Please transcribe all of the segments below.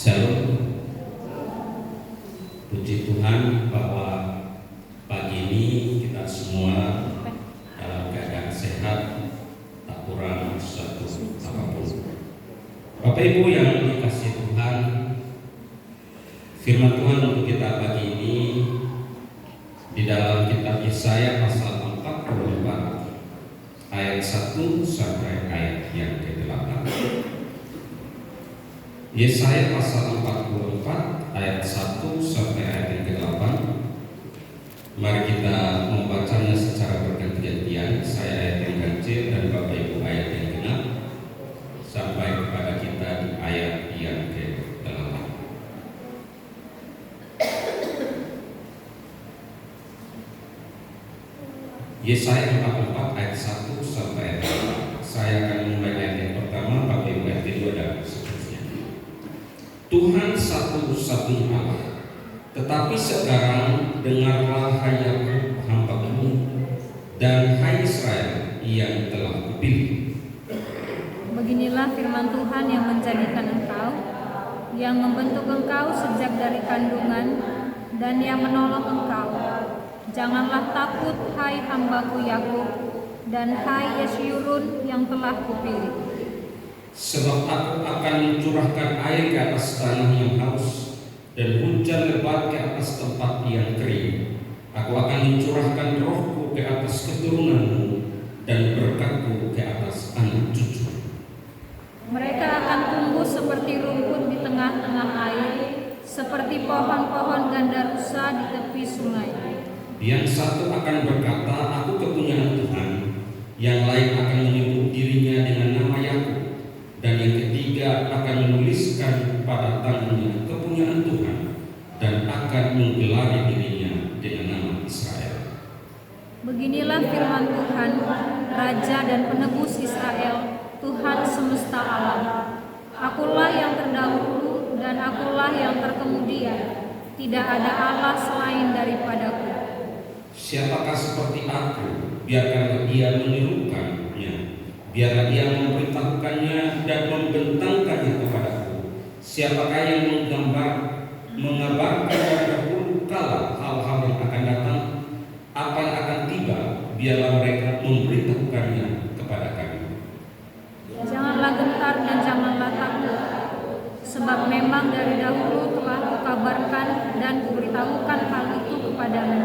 Shalom. Puji Tuhan bahwa pagi ini kita semua dalam keadaan sehat, tak kurang satu apapun. Bapak Ibu yang dikasihi Tuhan, firman Tuhan untuk kita pagi ini di dalam kitab Yesaya pasal 44 ayat 1 sampai ayat yang ke-8. Yesaya pasal 44 ayat 1 sampai ayat yang ke-8. Mari kita membacanya secara berganti-gantian. Saya ayat yang kecil dan Bapak Ibu ayat yang genap sampai kepada kita di ayat yang ke-8. Yesaya 44 ayat 1 sampai ayat 8. Saya akan memulai ayat yang pertama, Bapak Ibu ayat kedua dan seterusnya. Tuhan satu-satunya Allah, tetapi sekarang dengarlah hai Yakub hamba-Mu dan hai Israel yang telah Kupilih. Beginilah firman Tuhan yang menjadikan engkau, yang membentuk engkau sejak dari kandungan, dan yang menolong engkau. Janganlah takut hai hamba-Ku Yakub, dan hai Yesyurun yang telah Kupilih. Sebab Aku akan mencurahkan air ke atas tanah yang haus dan hujan lebat ke atas tempat yang kering. Aku akan mencurahkan roh-Ku ke atas keturunanmu dan berkat-Ku ke atas anak cucu. Mereka akan tumbuh seperti rumput di tengah-tengah air, seperti pohon-pohon gandarusa di tepi sungai. Yang satu akan berkata, Aku kepunyaan Tuhan. Yang lain akan menyebut dirinya dengan nama Yakub. Dan yang ketiga akan menuliskan pada tangannya kepunyaan Tuhan dan akan menggelari dirinya dengan nama Israel. Beginilah firman Tuhan, Raja dan Penebus Israel, Tuhan semesta alam. Akulah yang terdahulu dan akulah yang terkemudian. Tidak ada Allah selain daripadaku. Siapakah seperti Aku? Biarkan Dia menirukannya. Biarlah Dia memberitahukannya dan membentangkannya kepadaku. Siapakah yang mengabarkan dahulu kala hal-hal yang akan datang, apa yang akan tiba, biarlah mereka memberitahukannya kepada kami. Janganlah gentar dan janganlah takut, sebab memang dari dahulu telah kukabarkan dan kuberitahukan hal itu kepadamu.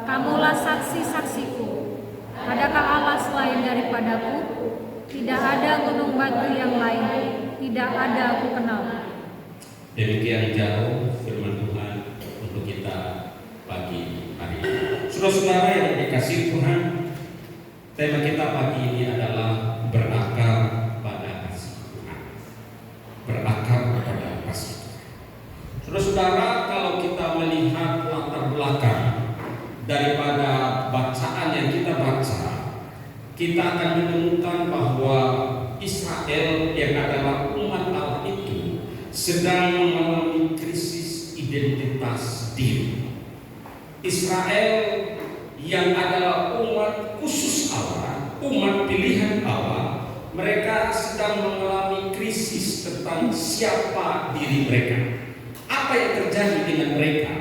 Kamulah saksi-saksiku. Adakah Allah selain daripadaku? Tidak ada gunung batu yang lain, tidak ada aku kenal. Demikian jauh firman Tuhan untuk kita pagi hari ini. Saudara-saudara yang dikasihi Tuhan, tema kita pagi ini adalah berakar pada kasih Tuhan. Berakar pada kasih Tuhan. Saudara-saudara, kalau kita melihat latar belakang daripada bacaan yang kita baca, kita akan menemukan bahwa Israel yang adalah umat Allah itu sedang mengalami krisis identitas diri. Israel yang adalah umat khusus Allah, umat pilihan Allah, mereka sedang mengalami krisis tentang siapa diri mereka. Apa yang terjadi dengan mereka?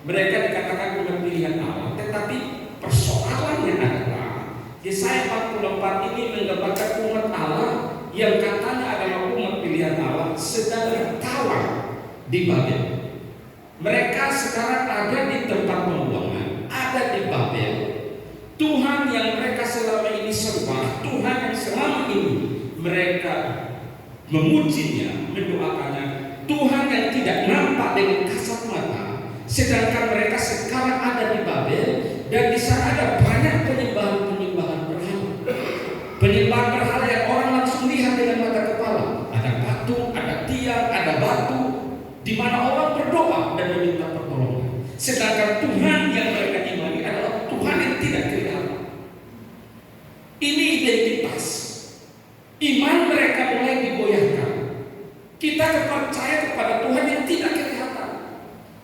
Mereka dikatakan umat pilihan Allah, tetapi persoalannya adalah Yesaya 44 ini menggambarkan umat Allah yang katanya adalah umat pilihan Allah sedang tertawan di Babel. Mereka sekarang ada di tempat pembuangan, ada di Babel. Tuhan yang mereka selama ini sembah, Tuhan yang selama ini mereka memujinya, mendoakannya, Tuhan yang tidak nampak dengan kasat mata. Sedangkan mereka sekarang ada di Babel dan di sana ada banyak penyembahan berhala. Penyembahan berhala yang orang langsung lihat dengan mata kepala. Ada patung, ada tiang, ada batu, di mana orang berdoa dan meminta pertolongan. Sedangkan Tuhan yang mereka imani adalah Tuhan yang tidak kelihatan. Ini identitas. Iman mereka mulai digoyahkan. Kita percaya kepada Tuhan yang tidak kelihatan.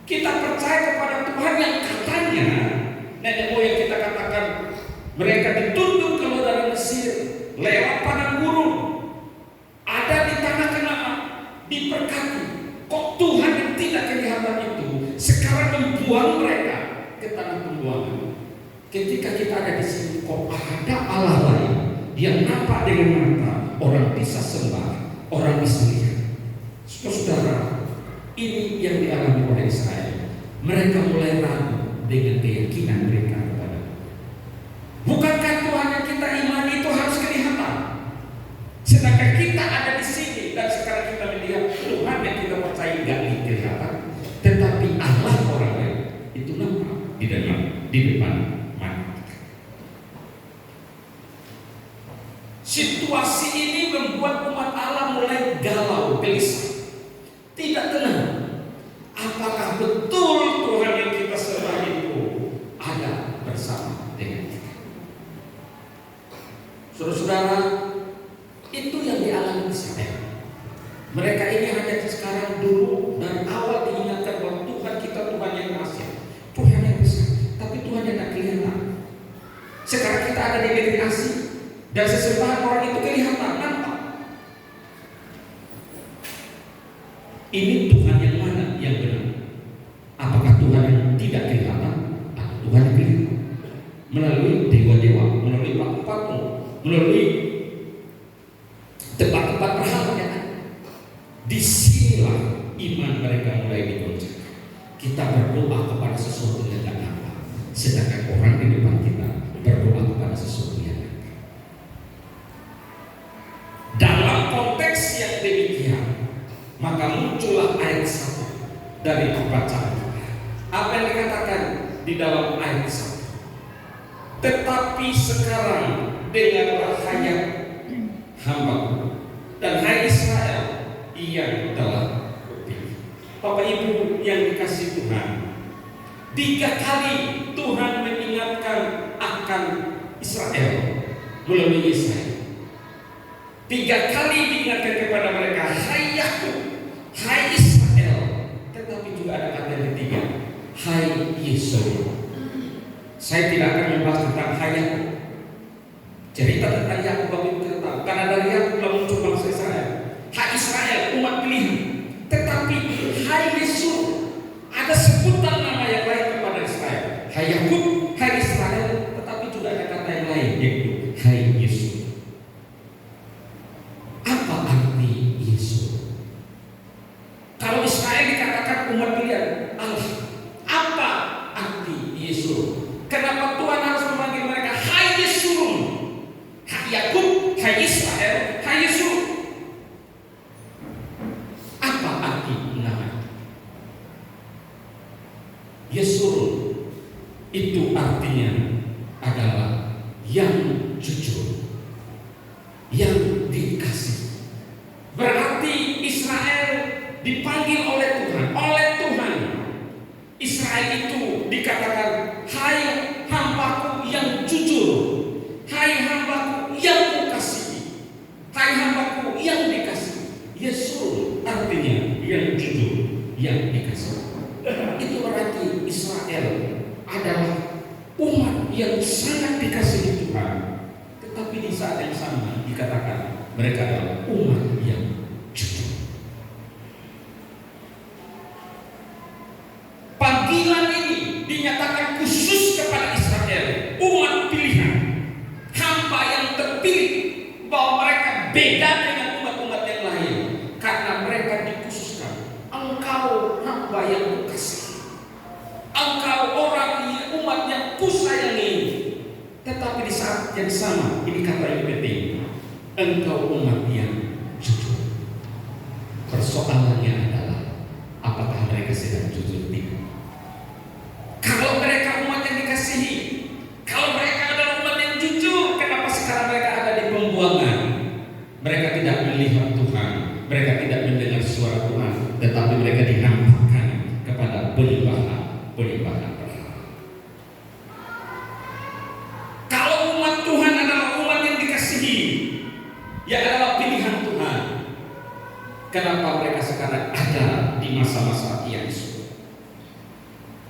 Kita percaya kepada Tuhan yang katanya nenek moyang kita katakan mereka dituntun keluar dari Mesir lewat padang gurun, ada di tanah Kanaan, diberkati. Kok Tuhan yang tidak kelihatan itu sekarang membuang mereka ke tanah pembuangan? Ketika kita ada di sini, kok ada Allah lain yang nampak dengan mata, orang bisa sembah, orang bisa lihat. Saudara, ini yang dialami oleh Israel. Mereka mulai ragu dengan keyakinan mereka kepada. Bukankah Tuhan yang kita imani itu harus kelihatan? Sedangkan kita ada di sini dan sekarang kita melihat Tuhan yang kita percaya tidak kelihatan, tetapi Allah orang lain itu nampak di depan mata. Situasi ini membuat umat Allah mulai galau, gelisah, tidak tenang. Apakah betul Tuhan yang kita sembah itu ada bersama dengan kita? Saudara-saudara, itu yang dialami Israel. Mereka ini hanya sekarang dulu dari awal diingatkan bahwa Tuhan kita Tuhan yang rahasia, Tuhan yang besar, tapi Tuhan yang tak kelihatan. Sekarang kita ada di negeri asing dan sesembahan orang itu kelihatan, nampak. Ini Tuhan yang mana yang benar? Apakah Tuhan yang tidak kelihatan atau Tuhan yang kelihatan? Melalui dewa-dewa, melalui patung-patung, melalui tempat-tempat berhala yang ada. Disinilah iman mereka mulai digoncang. Kita berdoa kepada sesuatu yang tidak nampak, sedangkan orang di depan kita berdoa kepada sesuatu yang nampak. Dalam konteks yang demikian, maka muncullah ayat 1 dari bacaan kita. Apa yang dikatakan di dalam ayat 1? Tetapi sekarang dengarlah hayat hamba dan hai Israel yang telah kupilih. Bapak Ibu yang dikasih Tuhan, 3 kali Tuhan mengingatkan akan Israel melalui Israel. 3 kali diingatkan kepada mereka, hai Yakub, hai Israel. Tetapi juga ada kata yang ketiga, hai Yesus. Saya tidak akan membahas tentang hai Yakub. Cerita tentang Yakub Bapak Ibu tahu, karena dari Yakub muncul bangsa Israel. Hai Israel, umat pilihan. Tetapi hai Yesus, ada sebutan nama yang lain kepada Israel. Hai Yakub, hai Israel. Tetapi juga ada kata yang lain, yaitu hai Yesus. Apa arti Yesus? Kalau Israel dikatakan umat pilihan Allah, apa arti Yesus? Kenapa Tuhan harus memanggil mereka hai Yesus? Hai Yakub, hai Israel, hai Yesus. Apa arti nama Yesus? Itu artinya adalah yang jujur, yang dikasih. Berarti Israel dipanggil oleh Tuhan, Israel itu dikatakan hai hambaku yang jujur, hai hambaku yang kukasihi, hai hambaku yang dikasihi. Yesus artinya yang jujur, yang dikasihi. Itu berarti Israel adalah umat yang sangat dikasihi Tuhan. Tetapi di saat yang sama dikatakan mereka adalah umat yang jujur. Panggilan ini dinyatakan khusus kepada Israel, umat pilihan, hamba yang terpilih, bahwa mereka beda dengan umat-umat yang lain karena mereka dikhususkan. Engkau hamba yang kukasihi, engkau orang umat yang kusayangi. Tetapi di saat yang sama, ini kata yang penting, engkau umat yang jujur. Persoalannya adalah apakah mereka sedang jujur tidak? Kalau mereka umat yang dikasihi, kalau mereka adalah umat yang jujur, kenapa sekarang mereka ada di pembuangan? Mereka tidak melihat Tuhan, mereka tidak mendengar suara Tuhan, tetapi mereka dinampakkan kepada penyembahan berhala. Kalau umat Tuhan adalah umat yang dikasihi, yang adalah pilihan Tuhan, kenapa mereka sekarang ada di masa-masa yang sulit?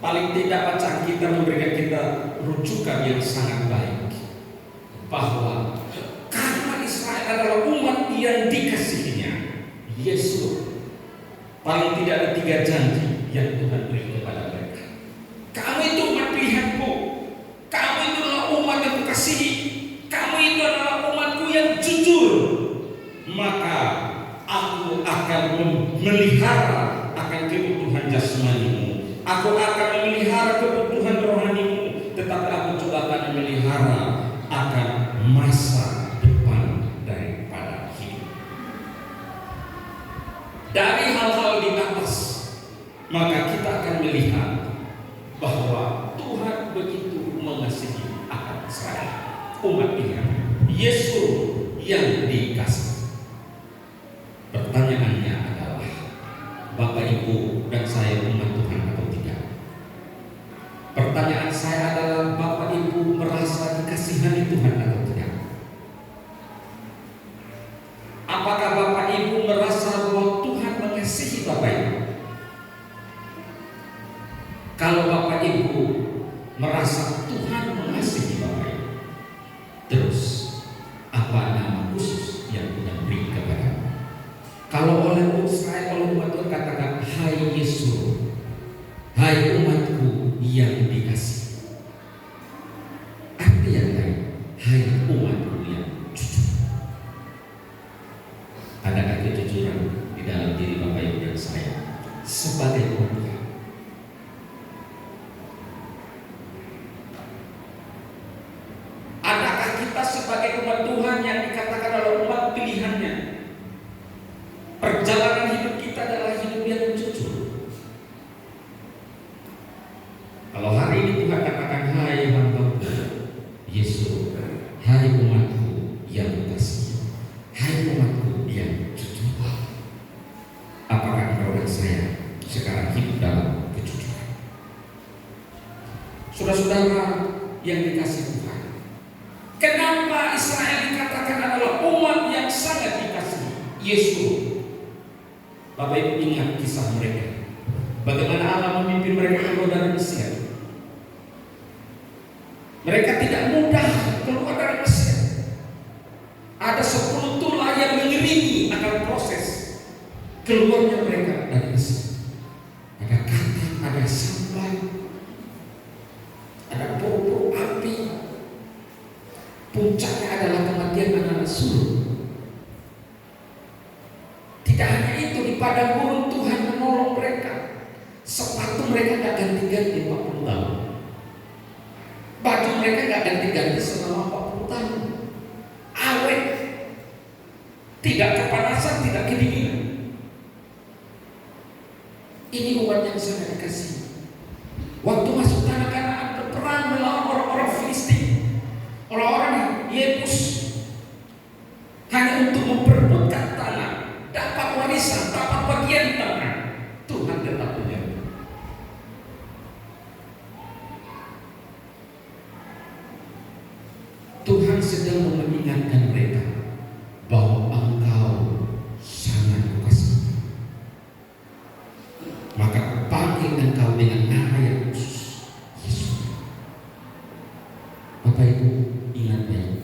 Paling tidak bacaan kita memberikan kita rujukan yang sangat baik, bahwa karena Israel adalah umat yang dikasihinya, Yesus Paling tidak ada 3 janji yang Tuhan beri kepada mereka. Kamu itu umat pilihanku, kamu itu adalah umat yang kukasihi, kamu itu adalah umatku yang jujur, maka aku akan memelihara akan kebutuhan jasmanimu, aku akan memelihara kebutuhan rohanimu, tetapi aku juga akan memelihara akan masa depan daripada hidup. Dari hal-hal di atas, maka kita akan melihat bahwa Tuhan begitu mengasihi akan Israel, umat Dia, Yesus yang dikasihi. Pertanyaannya adalah, Bapak Ibu dan saya umat Tuhan atau tidak? Pertanyaan saya adalah, Bapak Ibu merasa dikasihani Tuhan atau tidak? Apakah Bapak Ibu merasa bahwa Tuhan mengasihi Bapak Ibu? Kalau Bapak Ibu merasa Tuhan mengasihi Bapak Ibu, terus apa nama khusus yang Tuhan beri kepada? Kalau oleh Israel, oleh umat Tuhan katakan, hai Yesus, hai umatku yang dikasihi. Arti yang lain, hai umatku yang jujur. Adakah kejujuran di dalam diri Bapak Ibu dan saya sebagai umat Tuhan? Adakah kita sebagai umat Tuhan yang dikatakan adalah umat pilihannya, perjalanan hidup kita adalah hidup yang jujur? Kalau hari ini Tuhan katakan, hai hamba-Ku Yesus, hai umatku yang kasihi, hai umatku yang jujur, apakah engkau dan saya sekarang hidup dalam kejujuran? Saudara-saudara yang dikasihi Tuhan, kenapa Israel dikatakan adalah umat yang sangat dikasihi Yesus? Bapak Ibu ingat kisah mereka, bagaimana Allah memimpin mereka keluar dari Mesir. Mereka tidak mudah keluar dari Mesir. Ada 10 tulah yang mengiringi akan proses keluarnya mereka dari Mesir. Ada kata, ada sampai, ada pokok api. Puncaknya adalah kematian anak sulung. Tidak hanya itu, di padang gurun Tuhan menolong mereka. Sepatu mereka tidak ganti-ganti 40 tahun. Baju mereka tidak ganti-ganti selama 40 tahun. Awet, tidak kepanasan, tidak kedinginan. Ini umat yang sangat dikasihi. Waktu masuk tanah Kanaan berperang melawan orang-orang Filistin, orang-orang Yebus, hanya untuk memperebutkan tanah, dapat warisan, dapat bagian tanah. Tuhan tetap menjaga. Tuhan sedang mengingatkan mereka bahwa engkau sangat kukasihi. Maka panggil engkau dengan nama yang khusus, Yesus. Bapak Ibu ingat baik,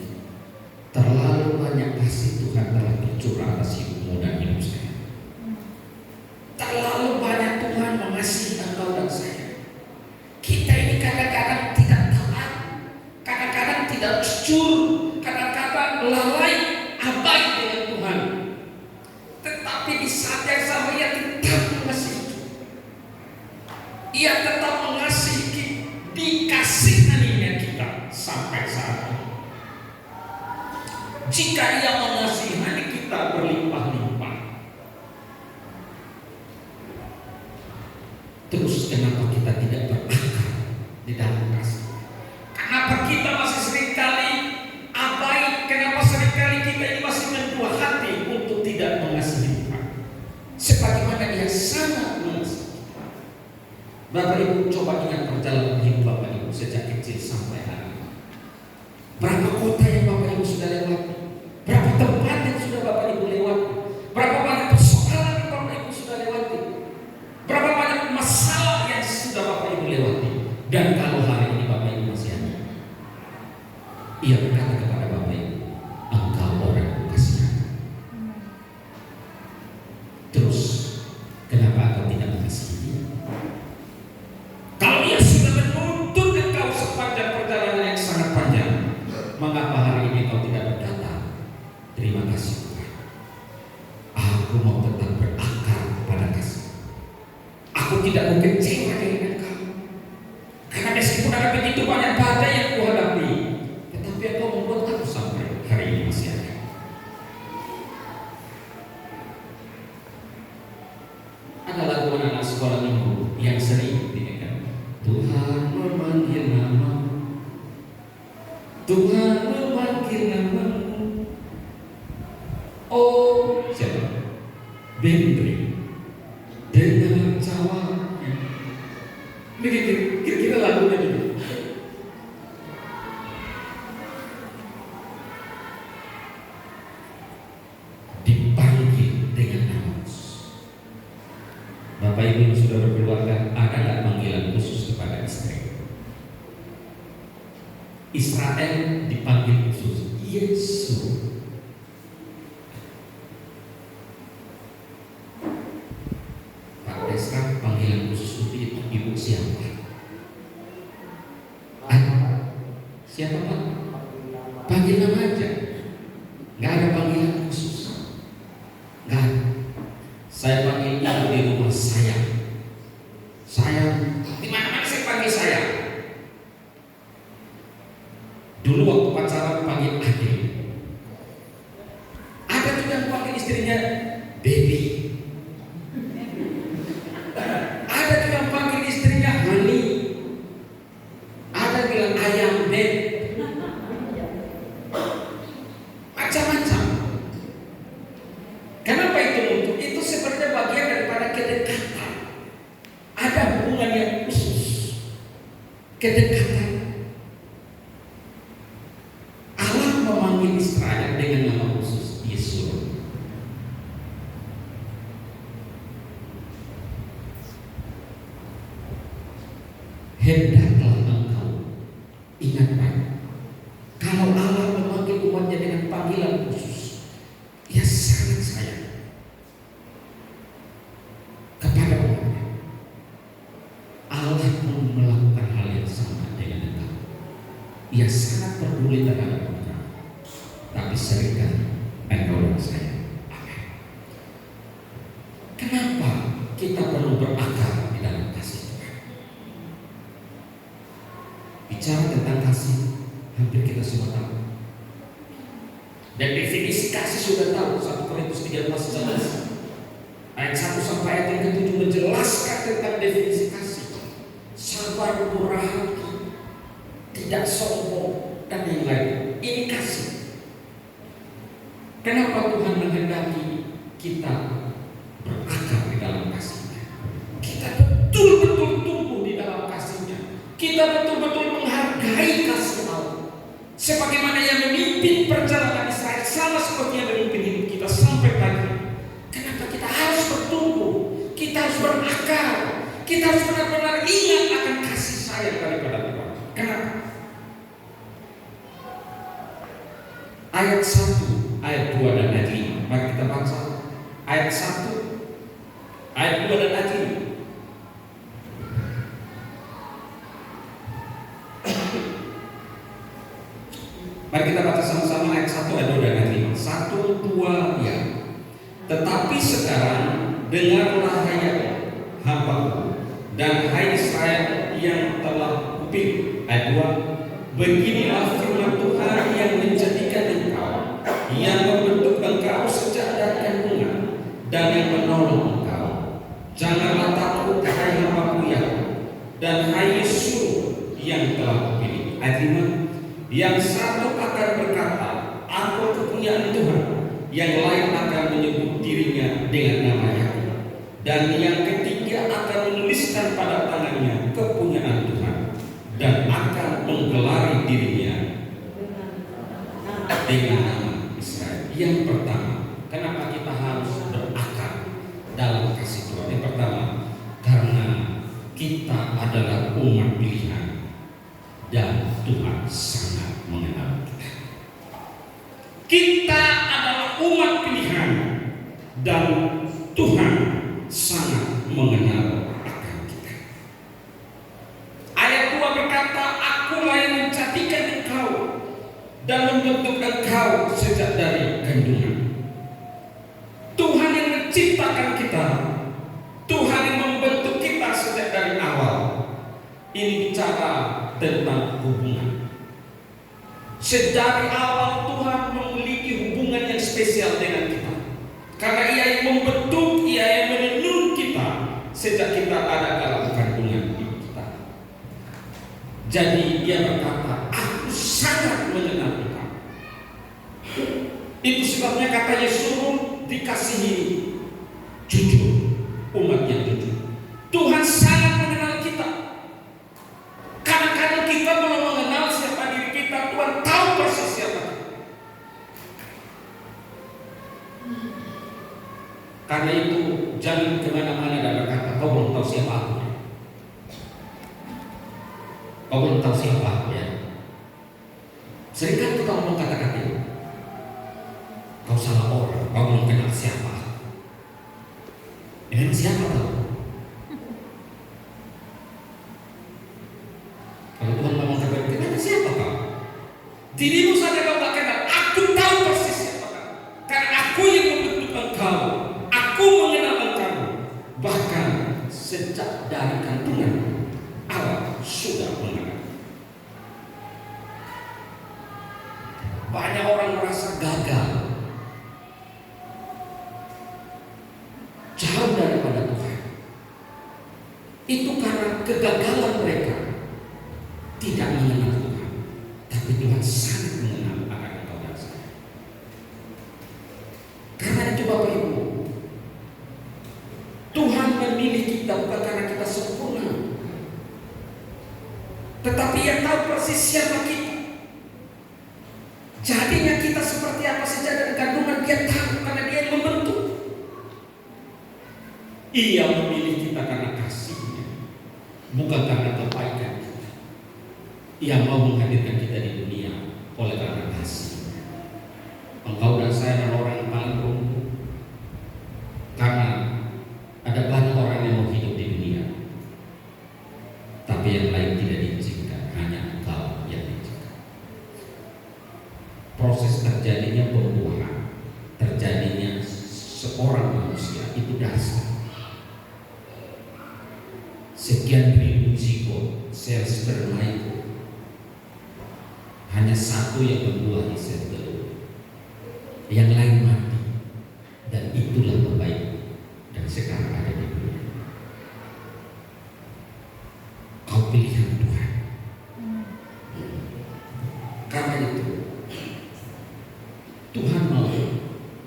terlalu banyak kasih Tuhan telah tercurah atas hidupmu dan hidup saya. Terlalu banyak Tuhan mengasihi engkau dan saya. Kita ini kadang-kadang tidak taat, kadang-kadang tidak jujur, kadang-kadang lalai, abai dengan Tuhan. Tetapi di saat yang sama Ia tetap mengasihi. Ia tetap mengasihi, dikasihaninya kita sampai saat ini. Jika Ia mengasihani kita berlimpah-limpah, terus kenapa kita tidak berakar di dalam kasih? Kenapa kita masih seringkali abai? Kenapa seringkali kita ini masih mentua hati untuk tidak mengasihi Tuhan sebagaimana Dia sangat mengasihi kita? Bapak Ibu coba ingat perjalanan hidup Bapak Ibu sejak kecil sampai hari ini. Berapa kota yang Bapak Ibu sudah lewati? Berapa tempat yang sudah Bapak Ibu lewati? Berapa banyak persoalan yang Bapak Ibu sudah lewati? Berapa banyak masalah yang sudah Bapak Ibu lewati? Dan kalau hari ini Bapak Ibu masih ada, Ia berkata kepada Bapak Ibu, engkau orang kukasihi. Terus kenapa aku tidak mau kecewa dengan engkau. Karena meskipun ada begitu banyak badai yang kuhadapi, tetapi engkau membuat aku sampai hari ini masih ada. Ada lagu anak sekolah minggu yang sering dinyanyikan. Tuhan memanggil namamu, Tuhan memanggil namamu. Oh, siapa? Bendri dengan cawanya. Ini kira-kira lagunya gitu. Dipanggil dengan nama. Bapak Ibu yang sudah berkeluarga, ada nggak panggilan khusus kepada istri? Israel dipanggil khusus Yesus. Pak Desra, panggilan khusus itu ibu siapa? Siapa Pak? Panggil nama aja, nggak ada panggilan khusus, nggak ada. Saya panggil ibu di rumah saya. Di mana-mana saya panggil saya. Dulu waktu pacaran panggil adik. Ada juga yang panggil istrinya baby. Ada juga yang panggil istrinya honey. Ada bilang ayam beb. Macam-macam. Kenapa itu muncul? Itu sebenarnya bagian daripada kedekatan. Ada hubungan yang khusus. Kedekatan. Allah memanggil Israel dengan nama khusus Yesus. Hendaklah engkau ingat baik, kalau Allah memanggil umatnya dengan panggilan khusus, Ia sangat sayang kepada umatnya. Allah pun melakukan hal yang sama dengan engkau. Ia sangat peduli terhadap engkau, tapi seringkali engkau dan saya. Amin. Kenapa kita perlu berakar di dalam kasih Tuhan? Bicara tentang kasih, hampir kita semua tahu. Dan definisi kasih sudah tahu. 1 Korintus 13 ayat 1 sampai ayat yang ke-7 menjelaskan tentang definisi kasih. Sabar, murah hati, tidak sombong, dan yang lain. Ini kasih. Kenapa Tuhan menghendaki kita berakar di dalam kasih-Nya? Kita betul-betul tumbuh di dalam kasih-Nya. Kita betul-betul menghargai kasih Allah. Sebagaimana Ia memimpin perjalanan Israel, sama seperti Ia memimpin hidup kita sampai pagi. Kenapa kita harus bertumbuh? Kita harus berakar. Kita harus benar-benar ingat akan kasih sayang daripada Tuhan. Kenapa? Ayat 1, ayat 2 dan ayat 5. Mari kita baca ayat 1, ayat 2 dan ayat 5. Mari kita baca sama-sama ayat 1, ayat 2 dan ayat 5. 1, 2, ya. Tetapi sekarang dengarlah hai hamba-Ku dan hai Israel yang telah kupilih. Ayat 2. Beginilah firman Tuhan yang menjadikan engkau, yang membentuk engkau sejak dari kandungan, dan yang menolong engkau. Janganlah takut hai hamba-Ku dan hai Yesus yang telah kupilih. Ayat 5. Yang satu akan berkata, aku kepunyaan Tuhan. Yang lain akan menyebut dirinya dengan nama Yakub. Dan yang ketiga akan menuliskan pada tangannya kepunyaan Tuhan. Dan akan menggelari dirinya dengan nama Israel. Yang pertama, kenapa kita harus berakar dalam kasih Tuhan? Yang pertama, karena kita adalah umat pilihan dan Tuhan sangat mengenal kita. Kita adalah umat pilihan dan Tuhan sangat mengenal akan kita. Ayat 2 berkata, Akulah yang menjadikan engkau dan membentuk engkau sejak dari kandungan. Tuhan yang menciptakan kita, Tuhan yang membentuk kita sejak dari awal ini bicara tentang hubungan. Sejak awal Tuhan memiliki hubungan yang spesial dengan kita. Karena Ia yang membentuk, Ia yang menenun kita sejak kita ada dalam kandungan ibu kita. Jadi Ia berkata, aku sangat mengenal kita. Itu sebabnya kata Yesus dikasihi jujur, umat yang jujur. Tuhan sangat mengenal kita. Karena kalau kita belum mengenal siapa diri kita, Tuhan tahu persis siapa kita. Karena itu jangan kemana-mana dan berkata, kau belum tahu siapa aku. Kau belum tahu siapa aku ya. Seringkali kita ngomong kata-kata itu. Kau salah orang, kau belum kenal siapa. Ini siapa tahu? Kalau Tuhan ngomong kepada kita, siapa kau? Dirimu saja kau tak kenal. Aku tahu persis siapa kau. Karena aku yang membentuk engkau. Aku mengenal engkau. Bahkan sejak dari kandungan Allah sudah mengenal. Banyak orang merasa gagal, jauh daripada Tuhan. Itu karena kegagalan mereka tidak mengenal Tuhan. Tapi Tuhan sangat mengenal akan engkau dan saya. Karena itu Bapak Ibu, Tuhan memilih kita bukan karena kita sempurna, tetapi Ia tahu persis siapa kita. Jadinya kita seperti apa sejak dari kandungan Dia tahu, karena Dia yang membentuk. Ia memilih kita karena kasih-Nya, bukan karena kebaikan kita. Ia mau menghadirkan kita di dunia oleh karena kasih. Engkau dan saya adalah orang yang paling beruntung, karena ada banyak orang yang mau hidup di dunia, tapi yang lain tidak diizinkan, hanya engkau yang diizinkan. Proses terjadinya pembuahan, terjadinya seorang manusia itu dasar. Sekian ribu zigot sel sperma itu, hanya satu yang membuahi sel telur, yang lain mati, dan itulah terbaik dan sekarang ada di dunia. Kau pilihan Tuhan. Karena itu Tuhan mau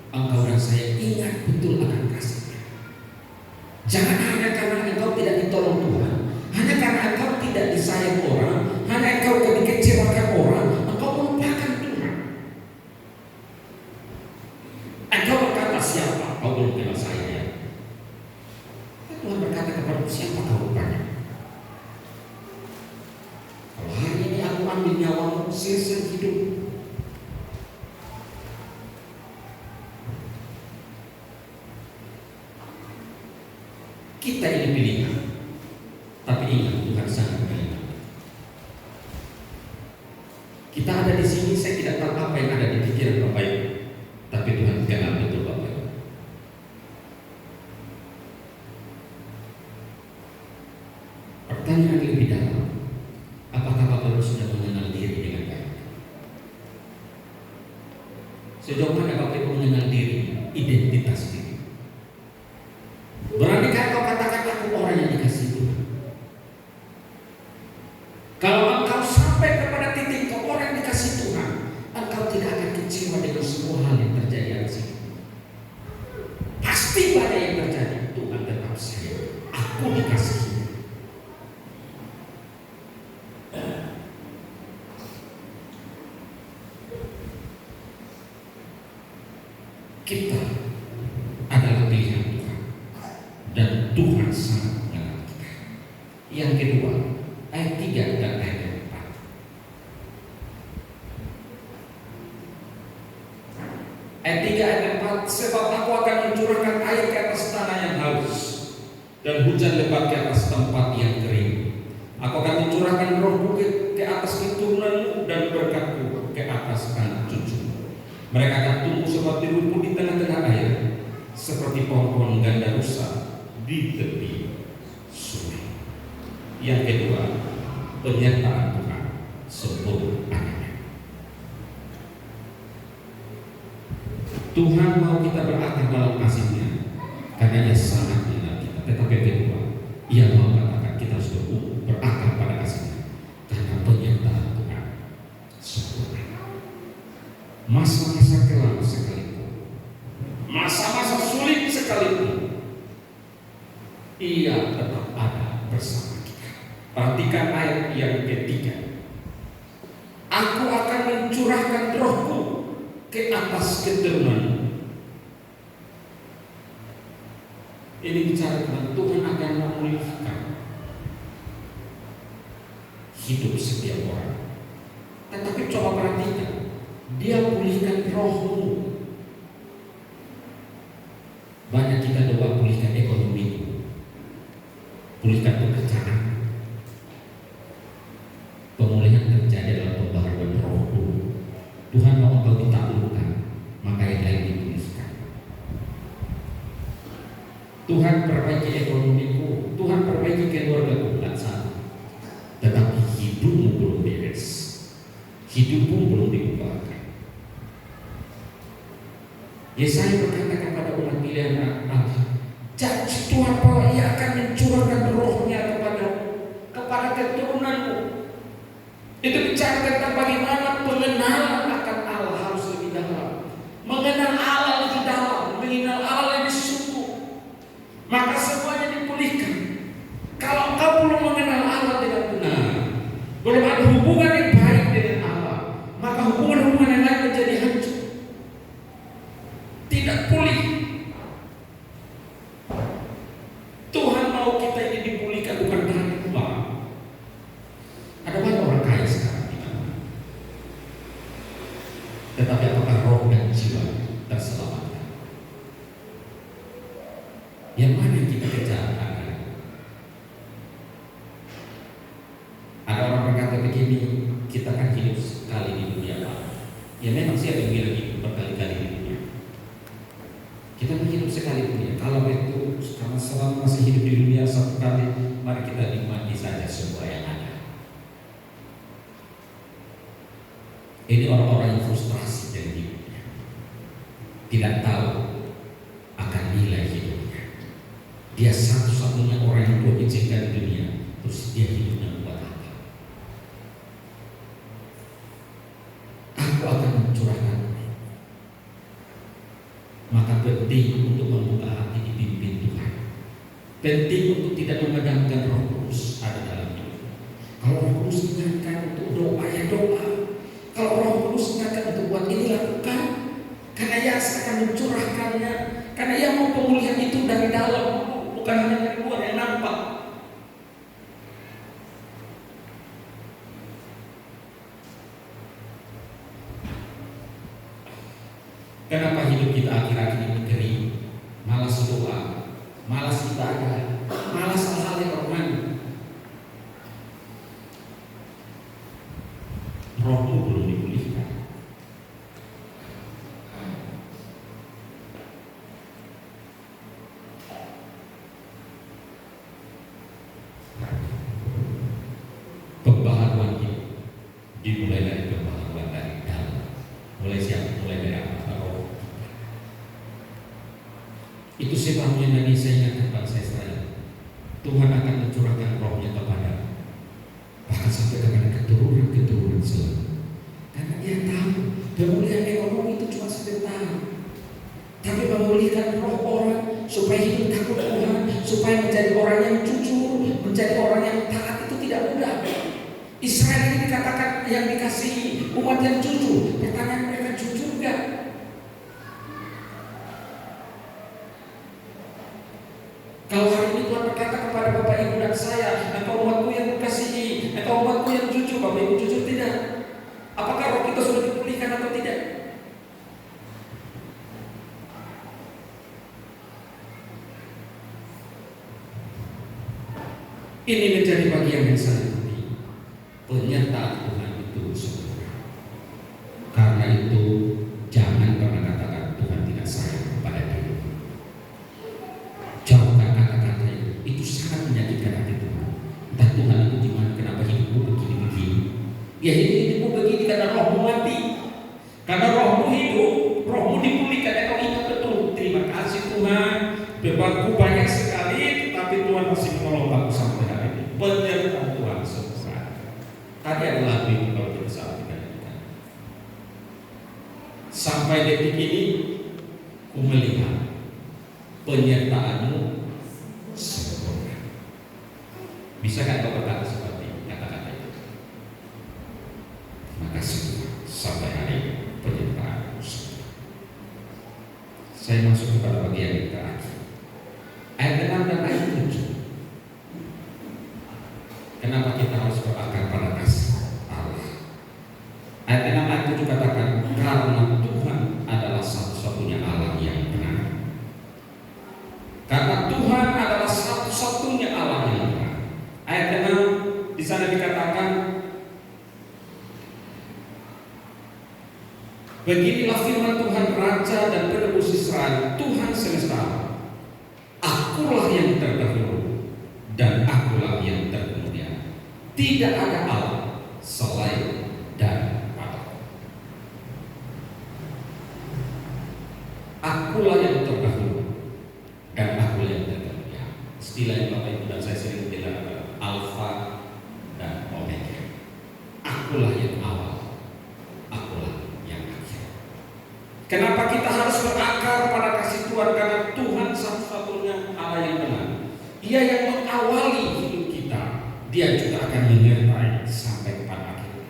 engkau dan saya ingat betul akan kasih-Nya. Jangan hanya karena engkau tidak ditolong Tuhan, hanya karena engkau tidak disayang orang, hanya engkau dikecewakan orang, engkau melupakan Tuhan. Engkau berkata, siapa? Kau belum kenal saya ya. Tuhan berkata kepada siapa kau rupanya? Kalau hari ini aku ambil nyawamu, sia-sia hidup. Kita ini pilihan, tapi ingat Tuhan sangat pilihan. Kita ada di sini, saya tidak tahu apa yang ada di pikiran Bapak Ibu, tapi Tuhan kenal betul Bapak Ibu. Pertanyaan lebih dalam, apakah Bapak Ibu sudah mengenal diri dengan baik? Sejauh mana Bapak Ibu mengenal diri, identitas diri? Beranikah kau katakan aku orang yang dikasihi Tuhan? Kalau engkau sampai kepada titik kau orang yang dikasihi Tuhan, engkau tidak akan kecewa dengan semua hal yang terjadi di sini. Pasti pada yang terjadi, Tuhan tetap sayang. Aku dikasihi. Kita adalah pilihan Tuhan, dan Tuhan sangat mengenal kita. Yang kedua, ayat 3 dan ayat 4. Ayat 3 ayat 4, sebab aku akan mencurahkan air ke atas tanah yang haus dan hujan lebat ke atas tempat yang kering. Aku akan mencurahkan roh bukit ke atas keturunanmu dan berkat-Ku ke atas anak cucu. Mereka akan tumbuh seperti rumput di tengah-tengah air, seperti pohon-pohon ganda rusa di tepi sungai. Yang kedua, penyertaan Tuhan seluruh anaknya. Tuhan mau kita berakar dalam kasih-Nya karena Ia sangat mengenal kita. Tetapi yang kedua, Ia mau katakan kita harus berakar pada kasih-Nya karena penyertaan Tuhan seluruh anak. Masa-masa kelam sekalipun, masa-masa sulit sekalipun, Ia tetap ada bersama kita. Perhatikan ayat yang ketiga. Aku akan mencurahkan rohku ke atas keturunan. Ini bicara tentang Tuhan akan memulihkan hidup setiap orang. Tetapi coba perhatikan, Dia pulihkan rohmu. Banyak kita doa pulihkan ekonomi, pulihkan pekerjaan. Pemulihan terjadi dalam pembaharuan rohmu. Tuhan mau engkau ditaklukkan, maka yang lain dipulihkan. Tuhan perbaiki ekonomiku, Tuhan perbaiki keluargaku, bukan satu. Tetapi hidupmu belum beres, hidupmu belum diubahkan. Yesaya berkata kepada umat pilihan Allah, janji Tuhan bahwa Ia akan mencurahkan rohnya kepada keturunanmu. Itu bicara tentang bagaimana pengenalan akan Allah harus lebih dalam, mengenal Allah lebih dalam, mengenal Allah lebih sungguh. Maka semuanya dipulihkan. Kalau engkau belum mengenal Allah dengan benar, belum ada hubungan yang baik dengan Allah, maka hubungan-hubungan yang lain menjadi hancur, tidak pulih. Tuhan mau kita ini dipulihkan bukan dengan uang. Ada banyak orang kaya sekarang di mana, tetapi apakah roh dan jiwa terselamatkan? Yang mana yang kita kejar? Ada orang berkata begini, kita kan hidup sekali di dunia, Pak. Ya memang siapa yang bilang hidup berkali-kali di dunia? Kita kan hidup sekali di dunia. Kalau itu karena selama masih hidup di dunia satu kali, mari kita nikmati saja semua yang ada. Ini orang-orang yang frustrasi dari hidupnya, tidak tahu akan nilai hidupnya. Dia satu-satunya orang yang Tuhan izinkan di dunia, terus dia hidupnya buat apa? Aku akan mencurahkan. Maka penting untuk membuka hati dipimpin Tuhan. Penting untuk tidak memegangkan Roh Kudus ada dalam hidup. Kalau Roh Kudus ingatkan untuk doa, ya doa. Kalau Roh Kudus ingatkan untuk buat ini, lakukan. Karena Ia akan mencurahkannya. Karena Ia mau pemulihan itu dari dalam, bukan hanya dari luar yang nampak. Kenapa hidup kita akhir-akhir ini kering, malas doa, malas ibadah, malas hal-hal yang rohani? Rohmu belum dipulihkan. Pembaharuan hidup dimulai dari pembaharuan dari dalam. Mulai siapa? Mulai dari apa? Roh. Itu sebabnya Nabi saya ingatkan bangsa Israel, Tuhan akan mencurahkan rohnya kepada, bahkan sampai kepada keturunan selanjutnya. Karena Dia tahu pemulihan ekonomi itu cuma sebentar, tapi memulihkan roh orang supaya hidup takut Tuhan, supaya menjadi orang yang jujur, menjadi orang yang taat, itu tidak mudah. Israel ini dikatakan yang dikasihi, umat yang jujur. Pertanyaan mereka, jujur enggak? Kalau hari ini Tuhan berkata kepada Bapak Ibu dan saya, engkau umatku yang dikasihi, engkau umatku yang jujur, Bapak Ibu jujur tidak? Apakah roh kita sudah dipulihkan atau tidak? Ini menjadi bagian yang sangat penting. Penyertaan Tuhan itu sempurna. Karena itu jangan pernah katakan Tuhan tidak sayang kepada diri. Jauhkan kata-kata itu sangat menyakitkan hati Tuhan. Dan Tuhan Ya hidupmu begini karena rohmu mati. Karena rohmu hidup, rohmu dipulihkan. Kau ingat betul, terima kasih Tuhan, bebanku banyak sekali, tapi Tuhan masih menolong aku sampai hari ini. Penyertaan Tuhan sempurna. Tadi ada lagu itu kalau kita saat kita sampai detik ini, ku melihat penyertaanmu sempurna. Bisa kan kau berkata seperti kata-kata itu? Terima kasih Tuhan, sampai hari ini penyertaanmu sempurna. Saya masuk kepada bagian yang terakhir, ayat 6 dan ayat 7. Kenapa kita harus berakar pada kasih Allah? Ayat 6 ayat 7 katakan, karena Tuhan adalah satu-satunya Allah yang benar. Karena Tuhan adalah satu-satunya Allah yang benar. Ayat 6 di sana dikatakan, beginilah firman Tuhan Raja dan Penebus Israel, Tuhan semesta alam. Akulah yang terdahulu dan akulah yang terkemudian. Tidak ada Allah selain daripada. Akulah yang terdahulu dan akulah yang terkemudian. Istilah yang Bapak Ibu dan saya sering bilang adalah Alfa dan Omega. Akulah yang awal, akulah yang akhir. Kenapa kita harus berakar pada kasih Tuhan? Karena Tuhan satu-satunya Allah yang benar. Dia yang mengawali hidup kita. Dia juga akan menyertai sampai kepada akhir.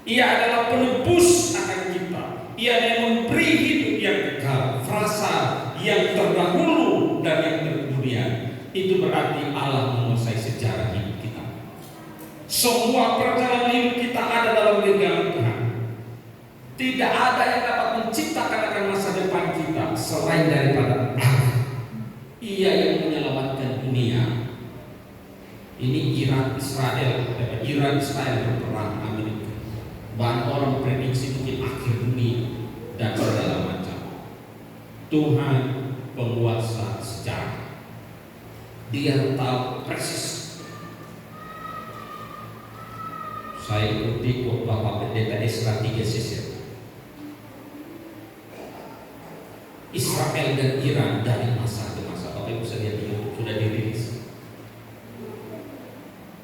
Ia adalah penebus akan kita. Ia yang memberi hidup yang kekal, frasa yang terdahulu dan yang terkemudian. Itu berarti Allah menguasai sejarah hidup kita. Semua perjalanan hidup kita ada dalam genggaman Tuhan. Tidak ada yang dapat menciptakan akan masa depan kita selain daripada Allah. Ia yang menyelamatkan dunia. Ini Iran Israel berperang Amerika. Banyak orang prediksi mungkin akhir dunia dan segala macam. Tuhan penguasa sejarah. Dia tahu persis. Saya ikuti Bapak Pendeta Esra 3 sisi. Israel dan Iran dari masa ke masa. Bapak Ibu bisa lihat di YouTube sudah dirilis.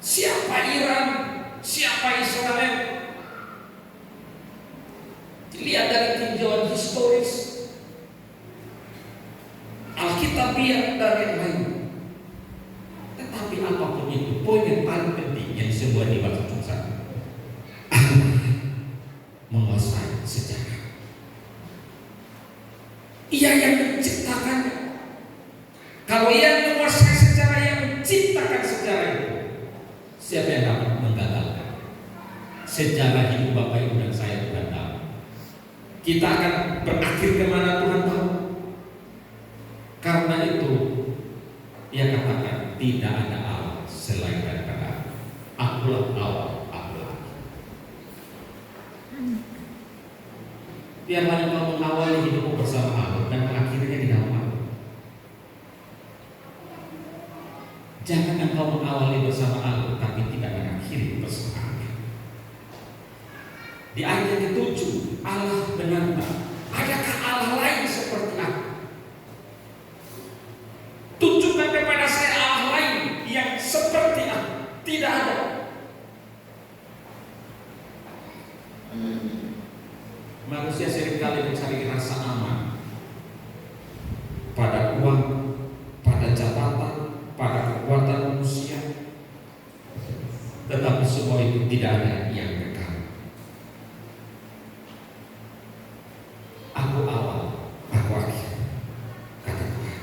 Siapa Iran? Siapa Israel? Dilihat dari tinjauan historis, Alkitabiah dan yang lain. Tetapi apapun itu, poin yang paling penting yang sebuah dibahas satu, Allah menguasai sejarah. Ia yang menciptakannya. Kalau ia menguasai sejarah, yang menciptakan sejarah itu, siapa yang dapat menggagalkan? Sejarah hidup Bapak Ibu dan saya Tuhan tahu. Kita akan berakhir kemana Tuhan tahu. Karena itu ia katakan tidak ada Allah selain daripada Akulah awal, akulah akhir. Biarlah engkau mengawali hidupmu bersama Allah dan mengakhirinya di dalam Allah. Jangan engkau mengawali bersama Allah tapi tidak mengakhiri bersama Allah. Di ayat yang ke-7, Allah menantang, adakah Allah lain seperti aku? Tunjukkan kepada saya Allah lain yang seperti aku. Tidak ada. Manusia seringkali mencari rasa aman pada uang, pada jabatan, pada kekuatan manusia. Tetapi semua itu tidak ada yang kekal. Aku awal, aku akhir, kata Tuhan.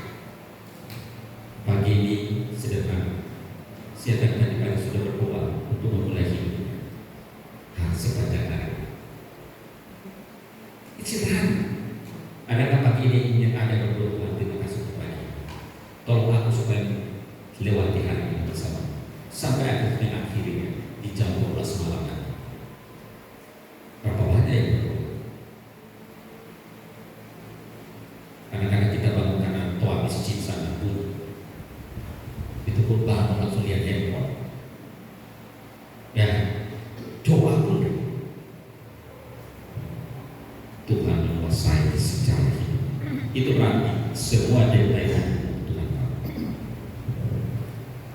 Pagi ini sederhana. Siapa tadi pagi sudah berdoa untuk memulai hidup sepanjang hari. Sederhana. Adakah pagi ini yang ada berdoa Tuhan, terima kasih pagi. Tolong aku supaya lewati hari ini bersama sampai akhirnya di jam 12 malam nanti. Berapa banyak yang berdoa? Kadang-kadang kita bangun karena toa masjid sana pun itu pun bangun langsung lihat handphone. Ya, doa pun selesai secara hidup. Itu berarti semua deadline Tuhan tahu.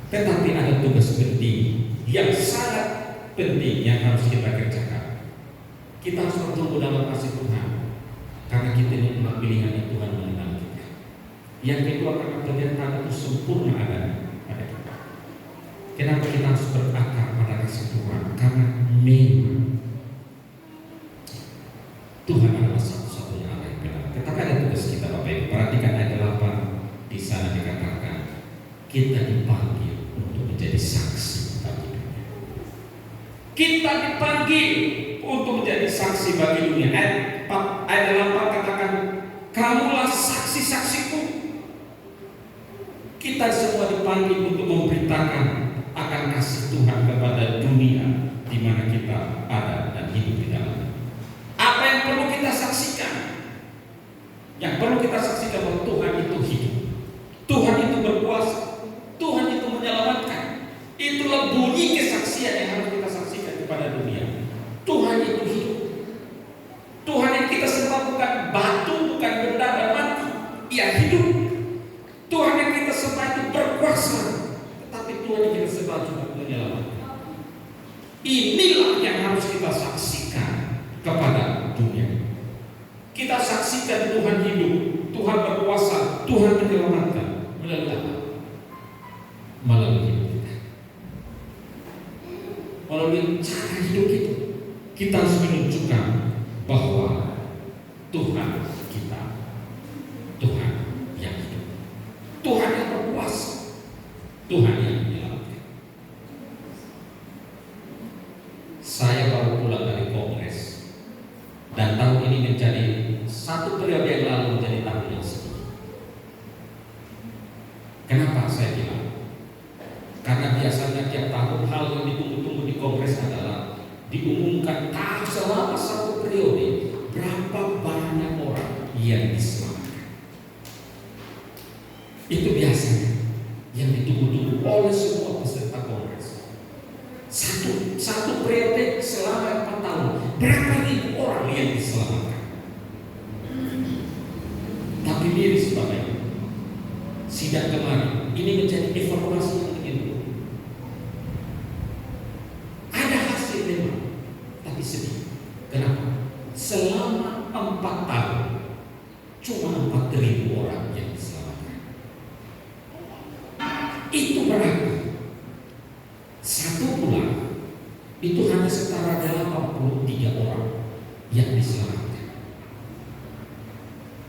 Tetapi ada tugas penting yang sangat penting yang harus kita kerjakan. Kita harus bertumbuh dalam kasih Tuhan, karena kita ini adalah pilihan yang Tuhan mengenal kita. Yang kedua, karena penyertaan itu sempurna ada pada kita. Kenapa kita harus berakar pada kasih Tuhan? Karena memang Tuhan adalah satu-satunya Allah yang benar. Tetapi ada tugas kita, Bapak Ibu. Perhatikan ayat 8 di sana dikatakan kita dipanggil untuk menjadi saksi bagi dunia. Kita dipanggil untuk menjadi saksi bagi dunia. Ayat 8 katakan, kamulah saksi-saksiku. Kita semua dipanggil untuk memberitakan akan kasih Tuhan kepada dunia di mana kita ada dan hidup di dalamnya. Apa yang perlu kita saksikan? Yang perlu kita saksikan bahwa Tuhan itu hidup, Tuhan itu berkuasa, Tuhan itu menyelamatkan. Itulah bunyi kesaksian yang harus kita saksikan kepada dunia. Tuhan itu hidup. Tuhan yang kita sembah bukan batu, bukan benda dan mati. Ia hidup. Tuhan yang kita sembah itu berkuasa, tetapi Tuhan yang kita sembah juga menyelamatkan. Inilah yang harus kita saksikan kepada dunia. Kita saksikan Tuhan hidup, Tuhan berkuasa, Tuhan menyelamatkan. Melalui apa? Melalui hidup kita, melalui cara hidup kita. Kita harus menunjukkan bahwa Tuhan kita, Tuhan yang hidup, Tuhan yang berkuasa, Tuhan yang menyelamatkan. Saya baru pulang dari kongres, dan tahun ini menjadi satu periode yang lalu menjadi tahun yang sedih. Kenapa saya bilang? Karena biasanya tiap tahun hal yang ditunggu-tunggu di kongres adalah diumumkan selama satu periode berapa banyak orang yang diselamatkan. Itu biasanya yang ditunggu-tunggu oleh semua peserta kongres. Satu periode selama 4 tahun berapa ribu orang yang diselamatkan. Tapi miris Bapak Ibu, sidang kemarin ini menjadi evaluasi yang begitu. Ada hasil memang, tapi sedih. Kenapa? Selama 4 tahun cuma 4.000 orang yang diselamatkan. Itu berarti 1 bulan itu hanya setara 83 orang yang diselamatkan.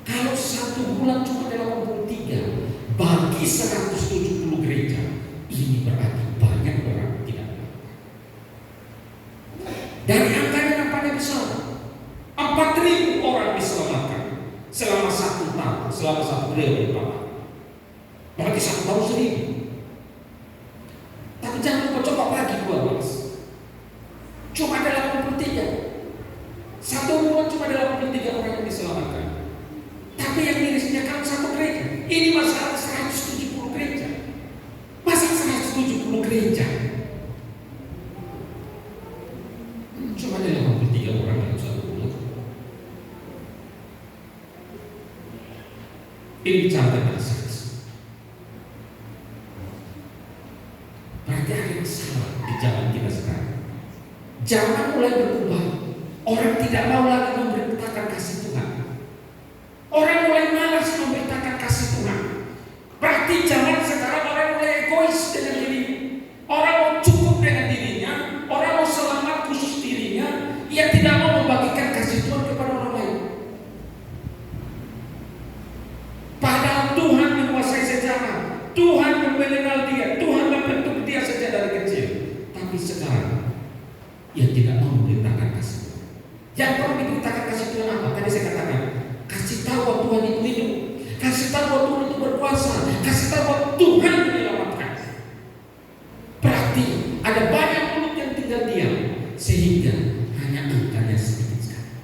Kalau 1 bulan cuma 83 bagi 170 gereja, ini berarti banyak orang tidak diselamatkan. Dari angkanya nampaknya besar, 4.000 orang diselamatkan selama 1 tahun, selama 1 periode. Berarti 1 tahun 1.000. Tapi jangan lupa coba bagi 12. Cuma ada 83. 1 bulan cuma ada 83 orang yang diselamatkan. Tapi yang mirisnya kalau 1 gereja, ini masalah 170 gereja. Masa 170 gereja cuma ada 83 orang dalam 1 bulan. Ini bicara tentang saksi. Berarti ada yang salah di zaman kita sekarang. Zaman mulai berubah. Orang tidak mau lagi memberitakan kasih Tuhan. Orang mulai malas memberitakan kasih Tuhan. Berarti zaman sekarang orang mulai egois dengan dirinya. Orang mau cukup dengan dirinya. Orang mau selamat khusus dirinya. Ia tidak mau membagikan kasih Tuhan kepada orang lain. Padahal Tuhan menguasai sejarah. Tuhan mengenal dia. Tuhan membentuk dia sejak dari kecil. Tapi sekarang ia tidak mau memberitakan kasih Tuhan. Yang perlu diberitakan kasih Tuhan apa? Tadi saya katakan, kasih tahu bahwa Tuhan itu hidup, kasih tahu bahwa Tuhan itu berkuasa, kasih tahu bahwa Tuhan menyelamatkan. Berarti ada banyak mulut yang tinggal diam, sehingga hanya angkanya sedikit sekali.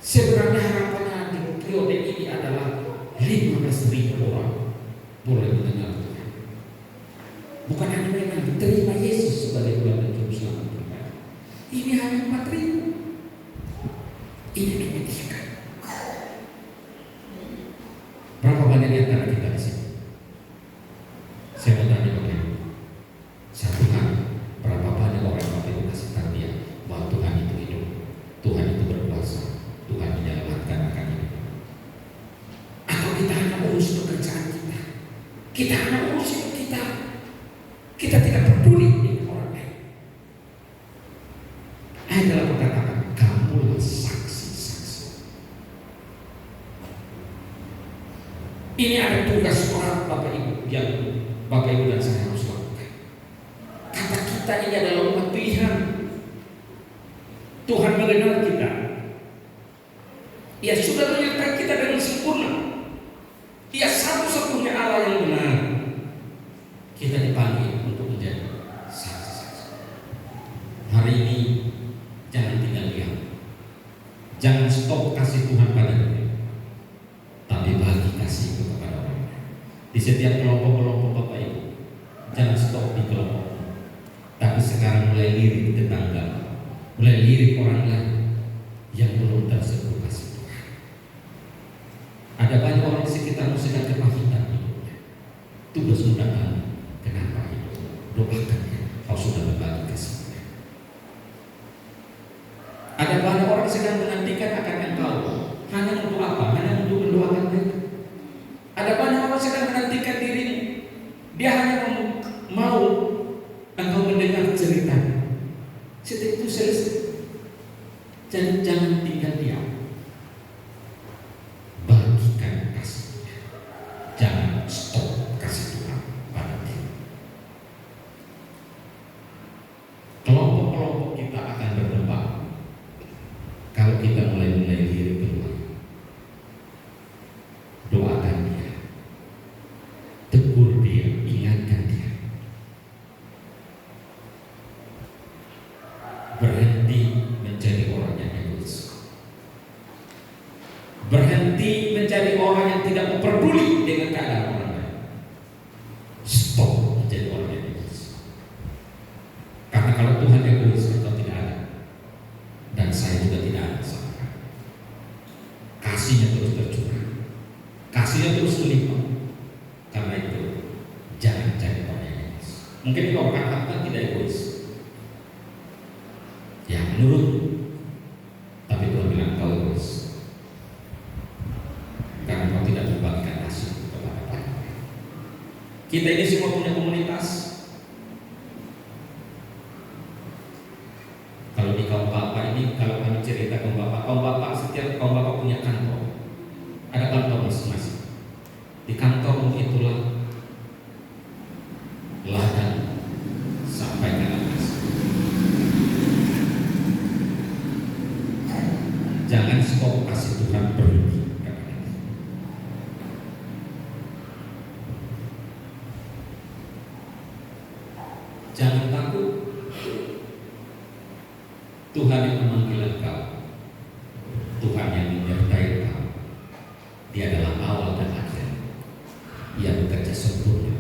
Sebenarnya harapannya di periode ini adalah 15.000 orang boleh mendengar Tuhan. Bukan hanya mereka diterima Yesus sebagai Tuhan dan Juru Selamat pribadi, Ini hanya 4.000. Ini menyedihkan. Berapa banyak di antara kita di sini? Saya mau tanya Bapak Ibu. Satu hari, berapa banyak orang Bapak Ibu kasih tarbiyah bahwa Tuhan itu hidup, Tuhan itu berkuasa, Tuhan menyelamatkan akan hidup. Atau kita hanya urus pekerjaan kita, kita hanya urus hidup kita tidak peduli dengan orang lain. Ayat dalam perkataan, kamulah saksi-saksi. Ini ada tugas orang Bapak Ibu yang Bapak Ibu dan saya harus lakukan. Kata kita ini adalah umat Tuhan. Tuhan mengenal kita. Ia sudah menyertai kita dengan sempurna. Ia satu-satunya Allah yang benar. Kita dipanggil untuk menjadi saksi-saksi. Hari ini jangan tinggal diam. Jangan stop kasih Tuhan pada diri, tapi bagi kasih itu kepada orang lain. Di setiap kelompok-kelompok Bapak Ibu, jangan stop di kelompok, tapi sekarang mulai lirik tetangga, mulai lirik orang lain yang belum tersentuh kasih Tuhan. Ada banyak orang di sekitarmu sedang kepahitan hidupnya. Tugasmu datang. Kenapa hidup? Doakan ya, kau sudah berbagi kasih. Ada banyak orang sedang menantikan akan engkau. Hanya untuk apa? Hanya untuk mendoakan mereka. Ada banyak orang sedang menantikan dirimu. Dia hanya mau engkau mendengar cerita. Setelah itu selesai. Jangan tinggal diam. Bagikan kasihnya. Jangan stop kasih Tuhan pada diri. Kelompok-kelompok kita akan berkembang kalau kita mulai diri keluar. Doakan dia, tegur dia, ingatkan dia. Berhenti menjadi orang yang egois. Berhenti menjadi orang yang tidak peduli dengan keadaan orang lain. Stop menjadi orang yang egois. Karena kalau Tuhan egois, engkau tidak ada, dan saya juga tidak ada sama kamu. Kasihnya terus tercurah, kasihnya terus melimpah. Karena itu jangan jadi orang yang egois. Mungkin kau katakan tidak egois, ya menurut, tapi Tuhan bilang kau egois karena kau tidak membagikan kasih kepada orang. Kita ini semua punya komunitas. Kalau di kaum bapak ini, kalau kami cerita kaum bapak setiap kaum bapak punya kantor. Ada kantor masing-masing. Di kantor itulah ladang sampai ke atas. Jangan stop kasih Tuhan berhenti kepada kita. Jangan takut. Tuhan yang memanggil engkau, Tuhan yang menyertai engkau. Dia adalah awal dan akhir. Ia bekerja sempurna